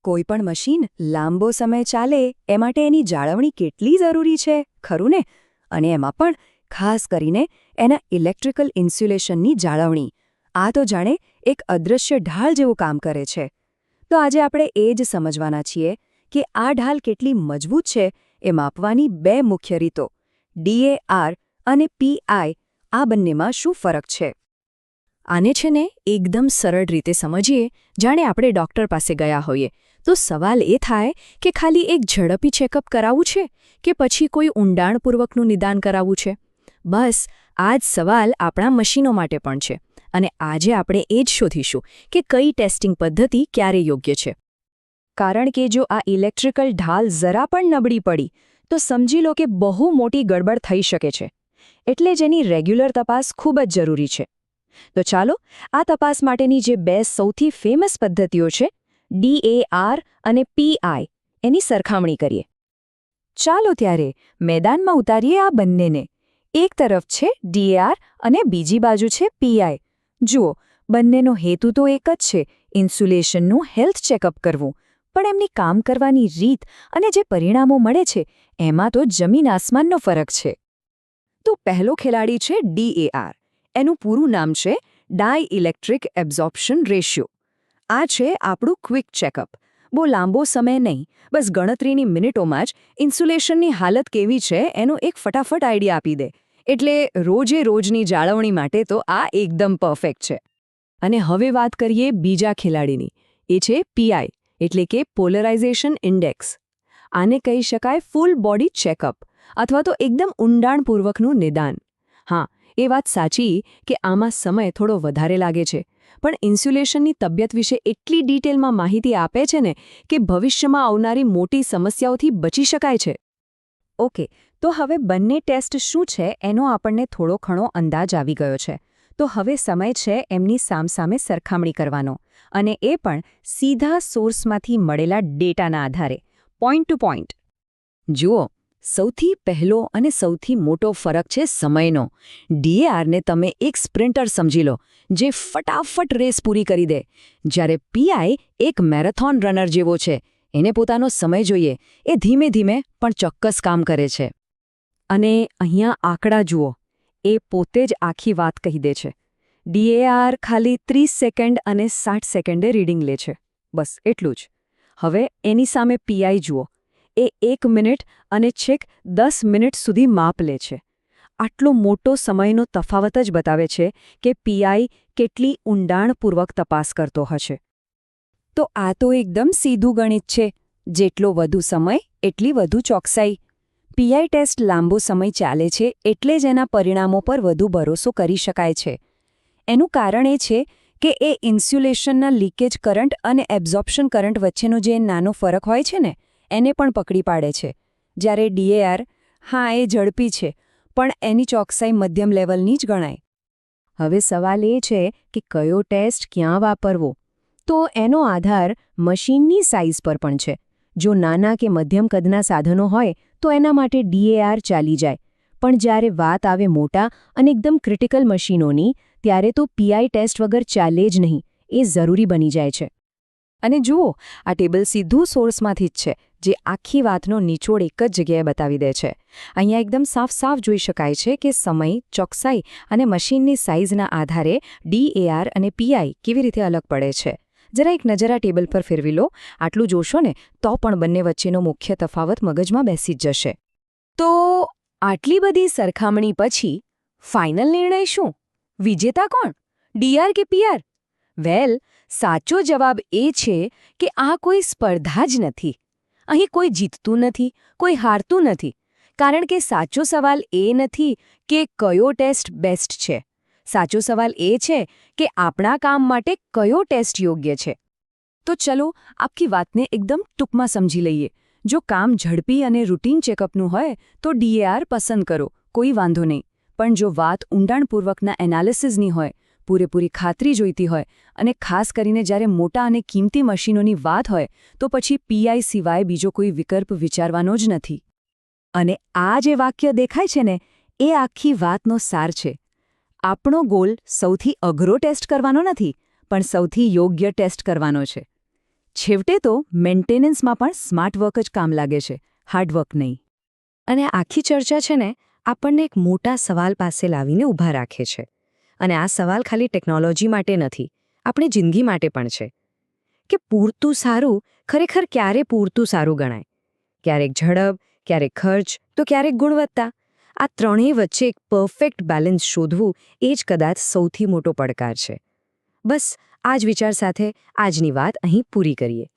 કોઈપણ મશીન લાંબો સમય ચાલે એ માટે એની જાળવણી કેટલી જરૂરી છે, ખરું ને? અને એમાં પણ ખાસ કરીને એના ઇલેક્ટ્રિકલ ઇન્સ્યુલેશનની જાળવણી. આ તો જાણે એક અદૃશ્ય ઢાળ જેવું કામ કરે છે. તો આજે આપણે એ જ સમજવાના છીએ કે આ ઢાલ કેટલી મજબૂત છે એ માપવાની બે મુખ્ય રીતો, DAR અને PI, આ બંનેમાં શું ફરક છે. આને છે ને એકદમ સરળ રીતે સમજીએ, જાણે આપણે ડૉક્ટર પાસે ગયા હોઈએ. તો સવાલ એ થાય કે ખાલી એક ઝડપી ચેકઅપ કરાવવું છે કે પછી કોઈ ઊંડાણપૂર્વકનું નિદાન કરાવવું છે? બસ આ જ સવાલ આપણા મશીનો માટે પણ છે. અને આજે આપણે એ જ શોધીશું કે કઈ ટેસ્ટિંગ પદ્ધતિ ક્યારે યોગ્ય છે. કારણ કે જો આ ઇલેક્ટ્રિકલ ઢાલ જરા પણ નબળી પડી તો સમજી લો કે બહુ મોટી ગડબડ થઈ શકે છે. એટલે જ એની રેગ્યુલર તપાસ ખૂબ જ જરૂરી છે. તો ચાલો આ તપાસ માટેની જે બે સૌથી ફેમસ પદ્ધતિઓ છે, DAR અને PI, એની સરખામણી કરીએ. ચાલો ત્યારે મેદાનમાં ઉતારીએ આ બંનેને. એક તરફ છે DAR અને બીજી બાજુ છે PI. જુઓ, બંનેનો હેતુ તો એક જ છે, ઇન્સ્યુલેશનનું હેલ્થ ચેકઅપ કરવું. પણ એમની કામ કરવાની રીત અને જે પરિણામો મળે છે એમાં તો જમીન આસમાનનો ફરક છે. તો પહેલો ખેલાડી છે DAR. એનું પૂરું નામ છે ડાઇલેક્ટ્રિક એબ્ઝોર્પ્શન રેશિયો. આ છે આપણું ક્વિક ચેકઅપ. બહુ લાંબો સમય નહીં, બસ ગણતરીની મિનિટોમાં જ ઇન્સ્યુલેશનની હાલત કેવી છે એનો એક ફટાફટ આઈડિયા આપી દે. એટલે રોજે રોજની જાળવણી માટે તો આ એકદમ પરફેક્ટ છે. અને હવે વાત કરીએ બીજા ખેલાડીની. એ છે PI, એટલે કે પોલરાઇઝેશન ઇન્ડેક્સ. આને કહી શકાય ફૂલ બોડી ચેકઅપ અથવા તો એકદમ ઊંડાણપૂર્વકનું નિદાન. હા, એ વાત સાચી કે આમાં સમય થોડો વધારે લાગે છે, પણ ઇન્સ્યુલેશનની તબિયત વિશે એટલી ડિટેલમાં માહિતી આપે છે ને કે ભવિષ્યમાં આવનારી મોટી સમસ્યાઓથી બચી શકાય છે. ઓકે, તો હવે બંને ટેસ્ટ શું છે એનો આપણને થોડો ઘણો અંદાજ આવી ગયો છે. તો હવે સમય છે એમની સામસામે સરખામણી કરવાનો, અને એ પણ સીધા સોર્સમાંથી મળેલા ડેટાના આધારે, પોઈન્ટ ટુ પોઈન્ટ. જુઓ, સૌથી પહેલો અને સૌથી મોટો ફરક છે સમયનો. DARને તમે એક સ્પ્રિન્ટર સમજી લો, જે ફટાફટ રેસ પૂરી કરી દે. જ્યારે PI એક મેરેથોન રનર જેવો છે. એને પોતાનો સમય જોઈએ, એ ધીમે ધીમે પણ ચોક્કસ કામ કરે છે. અને અહીંયા આંકડા જુઓ, એ પોતે જ આખી વાત કહી દે છે. DAR ખાલી 30 સેકન્ડ અને 60 સેકન્ડે રીડિંગ લે છે. બસ એટલું જ. હવે એની સામે PI જુઓ, એ 1 મિનિટ અને છેક 10 મિનિટ સુધી માપ લે છે. આટલો મોટો સમયનો તફાવત જ બતાવે છે કે PI કેટલી ઊંડાણપૂર્વક તપાસ કરતો હશે. તો આ તો એકદમ સીધું ગણિત છે. જેટલો વધુ સમય એટલી વધુ ચોકસાઈ. PI ટેસ્ટ લાંબો સમય ચાલે છે એટલે જ એના પરિણામો પર વધુ ભરોસો કરી શકાય છે. એનું કારણ એ છે કે એ ઇન્સ્યુલેશનના લીકેજ કરંટ અને એબ્ઝોર્પ્શન કરંટ વચ્ચેનો જે નાનો ફરક હોય છે ને એને પણ પકડી પાડે છે. જ્યારે DAR, હા, એ ઝડપી છે, પણ એની ચોકસાઈ મધ્યમ લેવલની જ ગણાય. હવે સવાલ એ છે કે કયો ટેસ્ટ ક્યાં વાપરવો? તો એનો આધાર મશીનની સાઇઝ પર પણ છે. જો નાના કે મધ્યમ કદના સાધનો હોય તો એના માટે DAR ચાલી જાય. પણ જ્યારે વાત આવે મોટા અને એકદમ ક્રિટિકલ મશીનોની, ત્યારે તો PI ટેસ્ટ વગર ચાલે જ નહીં. એ જરૂરી બની જાય છે. અને જુઓ, આ ટેબલ સીધું સોર્સમાંથી જ છે, જે આખી વાતનો નિચોડ એક જ જગ્યાએ બતાવી દે છે. અહીંયા એકદમ સાફ જોઈ શકાય છે કે સમય, ચોકસાઈ અને મશીનની સાઇઝના આધારે DAR અને PI કેવી રીતે અલગ પડે છે. જરા એક નજર આ ટેબલ પર ફેરવી લો. આટલું જોશો ને તો પણ બંને વચ્ચેનો મુખ્ય તફાવત મગજમાં બેસી જ જશે. તો આટલી બધી સરખામણી પછી ફાઇનલ નિર્ણય શું? વિજેતા કોણ? DAR કે PI? વેલ, સાચો જવાબ એ છે કે આ કોઈ સ્પર્ધા જ નથી. અહીં કોઈ જીતતું નથી, કોઈ હારતું નથી. કારણ કે સાચો સવાલ એ નથી કે કયો ટેસ્ટ બેસ્ટ છે. સાચો સવાલ એ છે કે આપણા કામ માટે કયો ટેસ્ટ યોગ્ય છે. તો ચલો આખી વાતને એકદમ ટૂંકમાં સમજી લઈએ. જો કામ ઝડપી અને રૂટીન ચેકઅપનું હોય તો DAR પસંદ કરો, કોઈ વાંધો નહીં. પણ જો વાત ઊંડાણપૂર્વકના એનાલિસિસની હોય, પૂરેપૂરી ખાતરી જોઈતી હોય અને ખાસ કરીને જ્યારે મોટા અને કિંમતી મશીનોની વાત હોય તો પછી PI સિવાય બીજો કોઈ વિકલ્પ વિચારવાનો જ નથી. અને આ જે વાક્ય દેખાય છે ને, એ આખી વાતનો સાર છે. આપણો ગોલ સૌથી અઘરો ટેસ્ટ કરવાનો નથી, પણ સૌથી યોગ્ય ટેસ્ટ કરવાનો છે. છેવટે તો મેન્ટેનન્સમાં પણ સ્માર્ટ વર્ક જ કામ લાગે છે, હાર્ડ વર્ક નહીં. અને આખી ચર્ચા છે ને આપણને એક મોટા સવાલ પાસે લાવીને ઊભા રાખે છે. અને આ સવાલ ખાલી ટેકનોલોજી માટે નથી, આપણી જિંદગી માટે પણ છે કે પૂરતું સારું ખરેખર ક્યારે પૂરતું સારું ગણાય. ક્યારેક ઝડપ, ક્યારેક ખર્ચ, તો ક્યારેક ગુણવત્તા. આ ત્રણેય વચ્ચે એક પરફેક્ટ બેલેન્સ શોધવું એ જ કદાચ સૌથી મોટો પડકાર છે. બસ આ જ વિચાર સાથે આજની વાત અહીં પૂરી કરીએ.